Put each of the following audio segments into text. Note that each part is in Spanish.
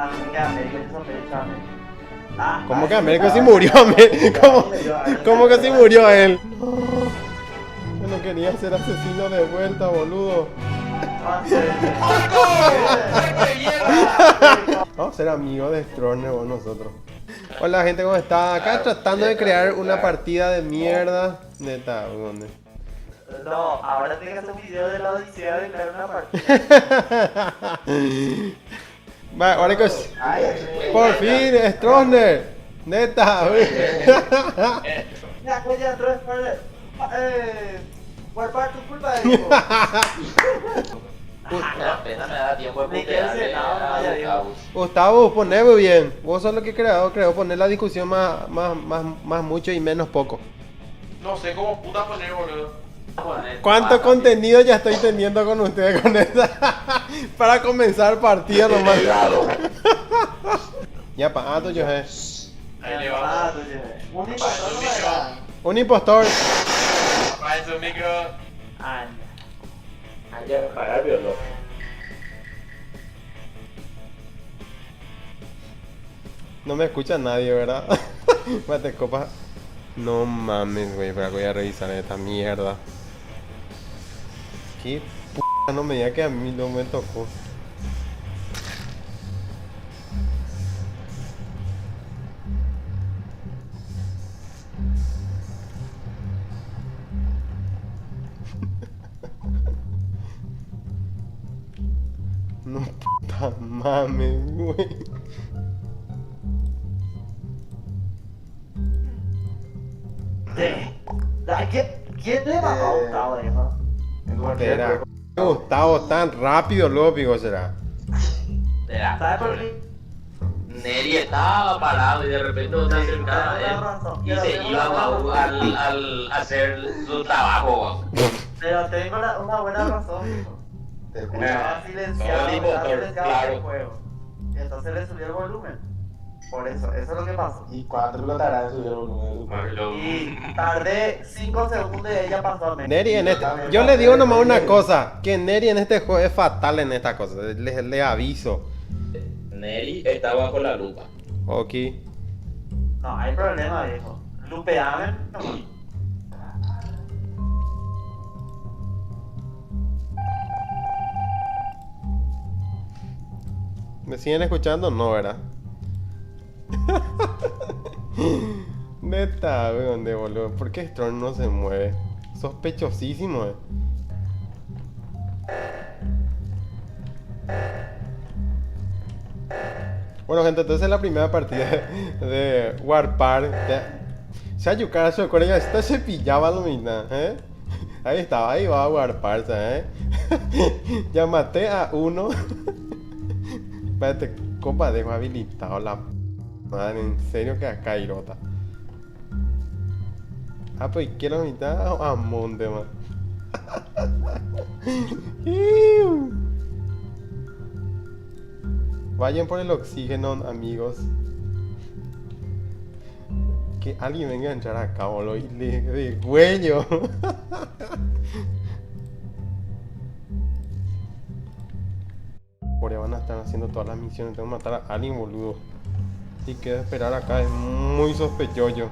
Ah, no, que Américo, yo sospecho a Américo. Ah, ¿Cómo que Américo sí murió? ¿Cómo que sí murió él? Yo no quería ser asesino de vuelta, boludo. Vamos a ser amigos de Stroner vos nosotros. Hola gente, ¿cómo está? Acá tratando de crear una partida de mierda. Neta, ¿dónde? No, ahora tengo que hacer un video de la odisea de crear una partida. Va, ahora que... Por fin, Stroner. Neta, güey. Ya, pues ya entró Stroner. Warpar, tu culpa de hijo. Apenas me da tiempo de Ni que ese, no, vaya Dios. Gustavo, poné muy bien. Vos sos lo que creo poner la discusión más mucho y menos poco. No sé cómo puta poner, boludo. ¿Cuánto contenido ya estoy teniendo con ustedes con esa? Para comenzar partida nomás. Ya pa, yo Ahí le va. Un Apaga su impostor micro. un impostor. Apaga su micro. Hay que pagar violón. No me escucha nadie, ¿verdad? Mate copa. No mames, güey, pero voy a revisar esta mierda. Qué p***, no me diga que a mí no me tocó. No puta mames, güey. ¿Quién le mató a Gustavo, hijo? Espera, Gustavo, tan rápido, lópico será. ¿Sabes por qué? Neri estaba parado y de repente se acercaba a él y se iba al hacer su trabajo. Pero tengo una buena razón, hijo. Estaba silenciado, No, estaba silenciado claro. el juego. Y entonces le subió el volumen. Por eso es lo que pasó. ¿Y cuánto lo tardará en subir el volumen? Y tardé 5 segundos y ella pasó a mí. Neri en este. Yo le digo nomás una cosa: que Neri en este juego es fatal en esta cosa. Le aviso. Neri está bajo la lupa. Ok. No, hay problema, viejo. Lupeame. ¿Me siguen escuchando? No, ¿verdad? Neta, weón, de boludo. ¿Por qué Strong no se mueve? Sospechosísimo, Bueno, gente, entonces es la primera partida de Warpar. Se Yukara se acuerda, esta se pillaba lo mismo, ¿eh? Ahí estaba, ahí va a Warpar, ¿eh? Ya maté a uno. Espérate, compa, dejo habilitado la madre, en serio que acá irota. Ah, pues quiero mitad a monte, man. Vayan por el oxígeno, amigos. Que alguien venga a entrar acá, boludo, y de cuello. Por ahí van a estar haciendo todas las misiones. Tengo que matar a alguien, boludo. Y que esperar acá es muy sospechoso.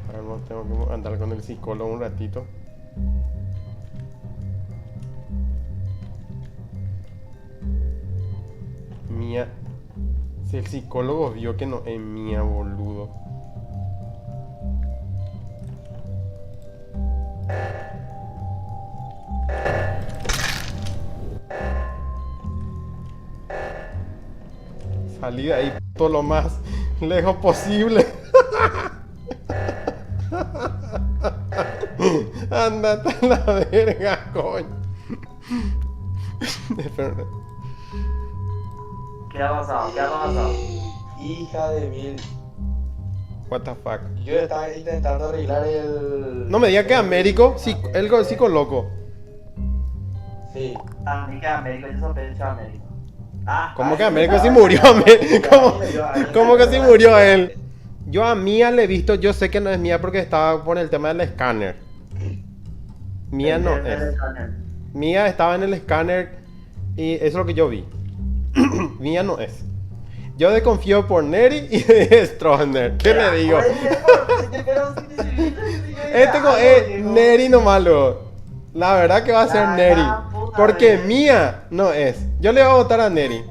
Ahora no tengo que andar con el psicólogo un ratito. Mía. Si el psicólogo vio que no es mía, boludo. Salí de ahí todo lo más lejos posible. Andate a la verga, coño. ¿Qué ha pasado? ¿Qué ha pasado? Hija de mil. What the fuck. Yo estaba intentando arreglar el... No me diga que Américo, el psico loco. Sí. A mí que Américo, yo sospecho a Américo. ¿Cómo que Américo sí murió? ¿Cómo que sí murió él? Yo a Mía le he visto, yo sé que no es Mía porque estaba por el tema del escáner. Mía no es. Mía estaba en el escáner y eso es lo que yo vi. Mía no es. Yo desconfío por Neri y de Strohner. ¿Qué le digo? Neri nomás lo. La verdad que va a ser Neri. Porque Mía no es. Yo le voy a votar a Neri.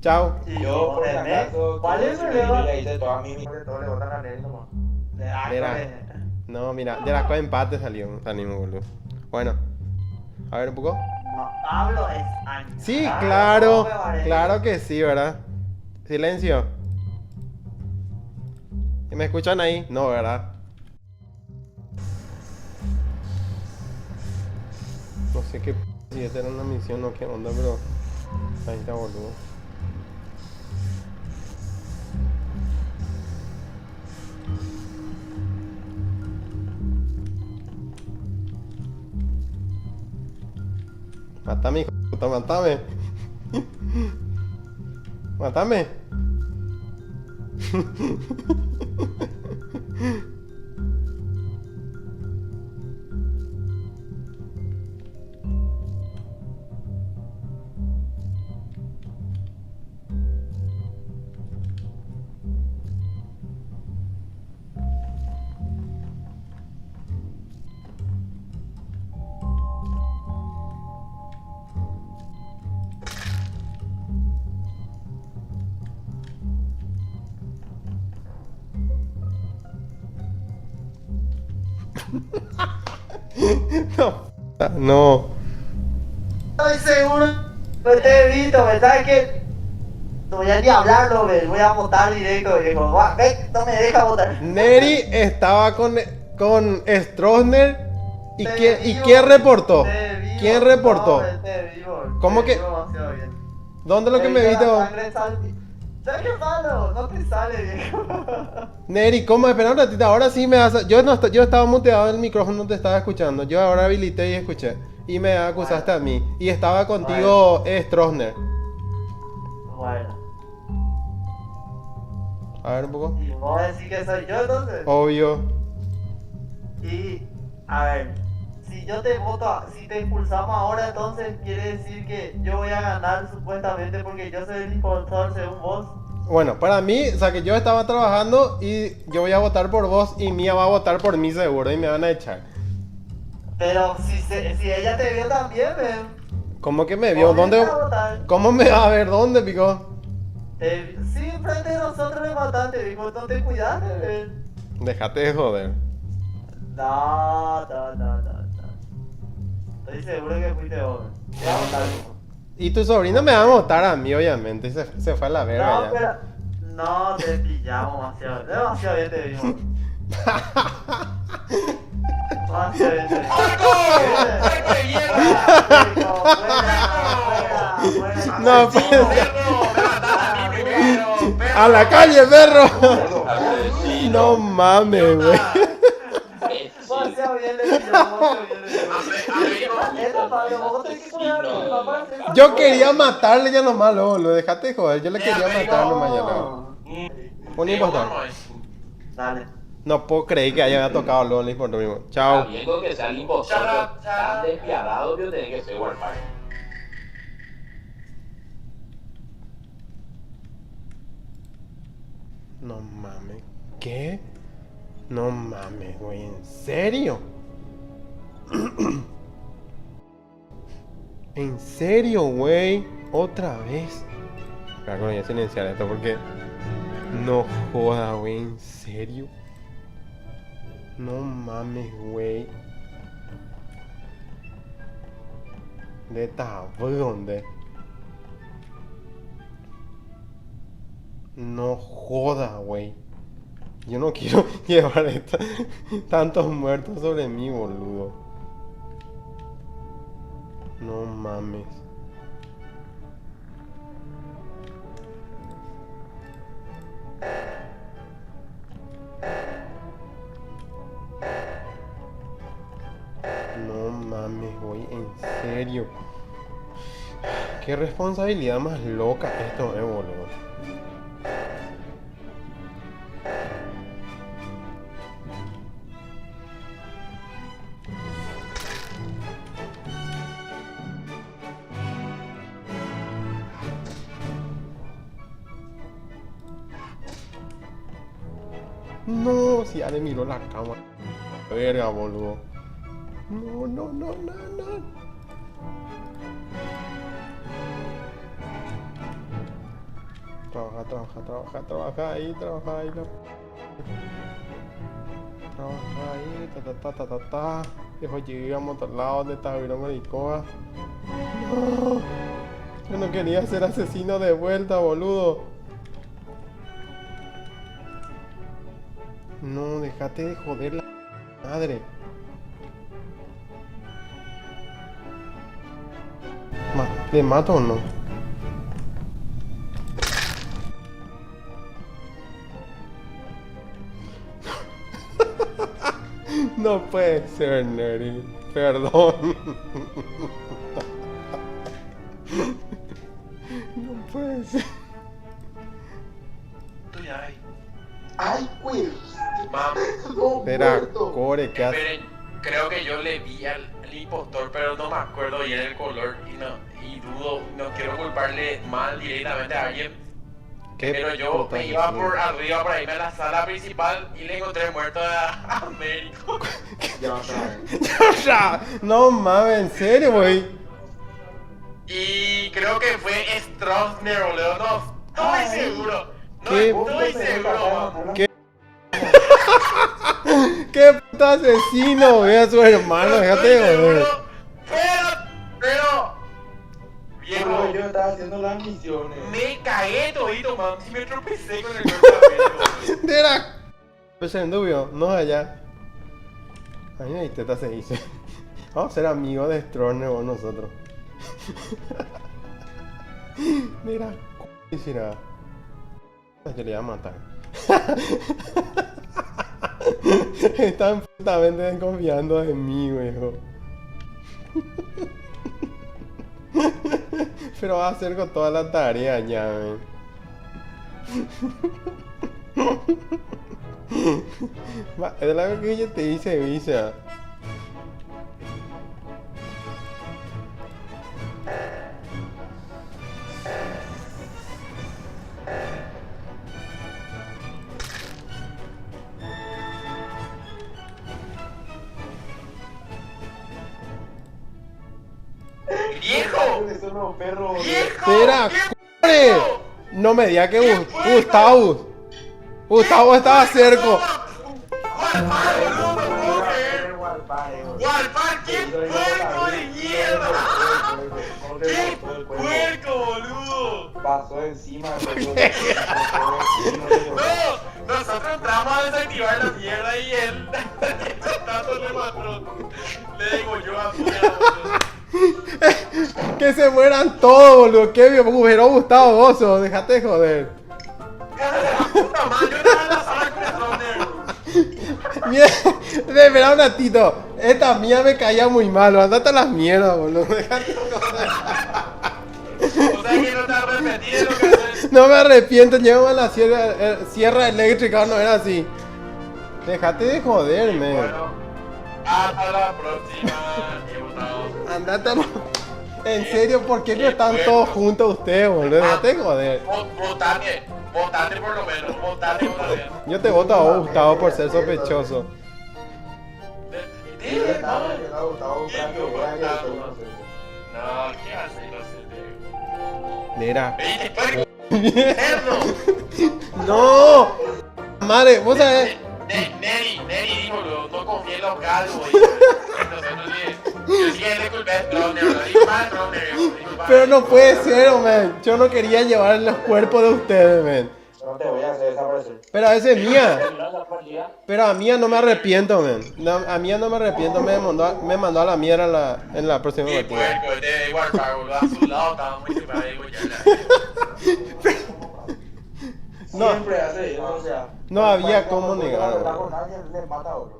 Chao. Yo, por si acaso, ¿Cuál es el yo problema? le hice toda mi... Porque todos le votan a Neri nomás. Mira. No, mira, de la empate salimos, boludo. Bueno, a ver un poco. No, Pablo es Ángel. Sí, Ah, claro, no me parece. claro que sí, ¿verdad? Silencio. ¿Y me escuchan ahí? No, ¿verdad? No sé qué si esta era una misión o qué onda, pero ahí está, boludo. Matame, hijo de puta, matame. Matame. No. No. Estoy seguro. Pues te he visto, ¿sabes qué? No voy a ni hablarlo, voy a votar directo, viejo. Ve, no me deja votar. Neri estaba con Strohner y Te ¿quién reportó? te vivo, ¿Quién reportó? no, te vivo, ¿Cómo te que? vivo demasiado bien. ¿Dónde lo que me Te viste la vos? sangre ¿Sabes qué malo? No te sale, viejo. Neri, ¿cómo? Espera un ratito, ahora sí me vas yo no yo estaba muteado en el micrófono, no te estaba escuchando. Yo ahora habilité y escuché. Y me acusaste a mí. Y estaba contigo Strohner. Bueno, A ver un poco. y vos decís que soy yo entonces. Obvio. Y, a ver, si yo te voto, si te expulsamos ahora, entonces quiere decir que yo voy a ganar supuestamente porque yo soy el impostor según vos. Bueno, para mí, o sea que yo estaba trabajando y yo voy a votar por vos y Mía va a votar por mí seguro y me van a echar. Pero si ella te vio también, ¿Cómo que me vio? ¿Dónde? ¿Cómo me va a ver? ¿Dónde, pico? Sí, enfrente de nosotros me mataste, dijo, no te cuidaste, Déjate de joder. No. Estoy seguro que fuiste vos. Te voy a votar, hijo. Y tu sobrino me va a votar a mí, obviamente. Y se fue a la verga No, ya. pero. No, te pillamos demasiado bien te vimos. Demasiado bien te vimos. ¡Arco de hierro! Fuera. No, ¡Sí, pues. perro! ¡Me mataste a mí primero! ¡Perro! ¡A la calle, perro! Asesino. No mames, güey. Demasiado bien le pillamos, demasiado bien le pillamos. Neta, Pablo, vos tenés que cuidar a tu papá. Yo quería matarle ya nomás, lo dejaste de joder. Yo le quería matar nomás ya luego. Un impostor. Dale. No puedo creer que haya tocado luego el impostor mismo. Chao. Sabiendo que sea el impostor tan despiadado que tiene que ser Warpack. No mames. ¿Qué? No mames, güey. ¿En serio? ¿En serio, güey? ¿Otra vez? Claro, voy a silenciar esto porque... No joda, güey. ¿En serio? No mames, güey. ¿De dónde? No joda, güey. Yo no quiero llevar tantos muertos sobre mí, boludo. No mames. No mames, güey, en serio. Qué responsabilidad más loca esto, boludo. No, si ya le miró la cámara. Verga, boludo. No, no, no, no, no. Trabaja, trabaja, trabaja, trabaja ahí, trabaja ahí. Trabaja ahí, ta ta ta ta ta ta. Después llegamos a otro lado donde estaba Virón Maricoa. No. Yo no quería ser asesino de vuelta, boludo. No, déjate de joder la madre. ¿Le mato o no? No puede ser, Neri. Perdón. No puede ser. Estoy ahí. Ay, güey. Mami, No, Espera, muerto. Core, ¿qué hace? esperen, creo que yo le vi al impostor, pero no me acuerdo bien el color y dudo, no quiero culparle mal directamente a alguien. ¿Qué Pero yo puta me iba que por arriba para irme a la sala principal y le encontré muerto a Américo. Ya vas a ver. Ya, no mames, en serio, güey. Y creo que fue Stroessner, boludo. No estoy seguro. No ¿Qué? estoy seguro, man. ¿Qué? ¡Qué puto asesino! Ve a su hermano, No déjate estoy de joder. seguro, pero... Pero yo Viejo, estaba haciendo las misiones. me cagué todito, man. Y me tropecé con el cuerpo de Américo. De la... Pues en dubio, no allá. Ay, ahí teta se dice. Vamos a ser amigos de Stroessner o nosotros. Mira, quisiera. Yo le iba a matar. Están putamente desconfiando de mí, viejo. Pero va a hacer con toda la tarea ya, ven. Es la que yo te hice, Visa. ¡Viejo! Eso no, perro. ¡Viejo! Espera, ¿Qué ¡corre! pasó? No me diga que ¿Qué fue? Gustavo estaba cerca. Guarpar, boludo, no puedo creer. Guarpar, qué puerco de mierda. ¡Qué puerco, boludo! Pasó encima. No, nosotros entramos a desactivar la mierda y él tanto le mató. Le digo yo a mí, boludo. Que se mueran todos, boludo. ¿Qué agujero Gustavo Bozo? Déjate de joder. ¡Cara de la puta madre! Yo estaba en la sala con el Mira, espera un ratito. Esta mía me caía muy mal. Andate a las mierdas, boludo. Déjate de joder. O sea que no te arrepentí lo que haces. No me arrepiento. Llévame a la sierra eléctrica. No era así. Déjate de joderme. Bueno, hasta la próxima, diputado. Andate a la... En serio, ¿por qué no están todos juntos ustedes, boludo? Déjate de joder. Votate por lo menos, votate otra vez. Yo te voto a vos, Gustavo, por ser sospechoso. No, ¿qué hace inocente? Mira. ¡Viste, puerco! ¡Cerdo! ¡No! Madre, vos sabés. Neri dijo, no confíe en los galgos. Entonces, no sé. Yo sí que le culpé a Stroessner, lo dijo mal Stroessner. Pero no puede ser, man. Yo no quería llevar los cuerpos de ustedes, man. No te voy a hacer desaparecer. Pero a veces es mía. Pero a mía no me arrepiento, man. No, a mía no me arrepiento. Me mandó a la mierda en la próxima Y partida. puerco, de igual para boludo, a su lado estaba muy separado. Digo, ya No. Siempre hace eso, o sea. No había cuando cómo no negar, está boludo. con nadie, le mata a otro.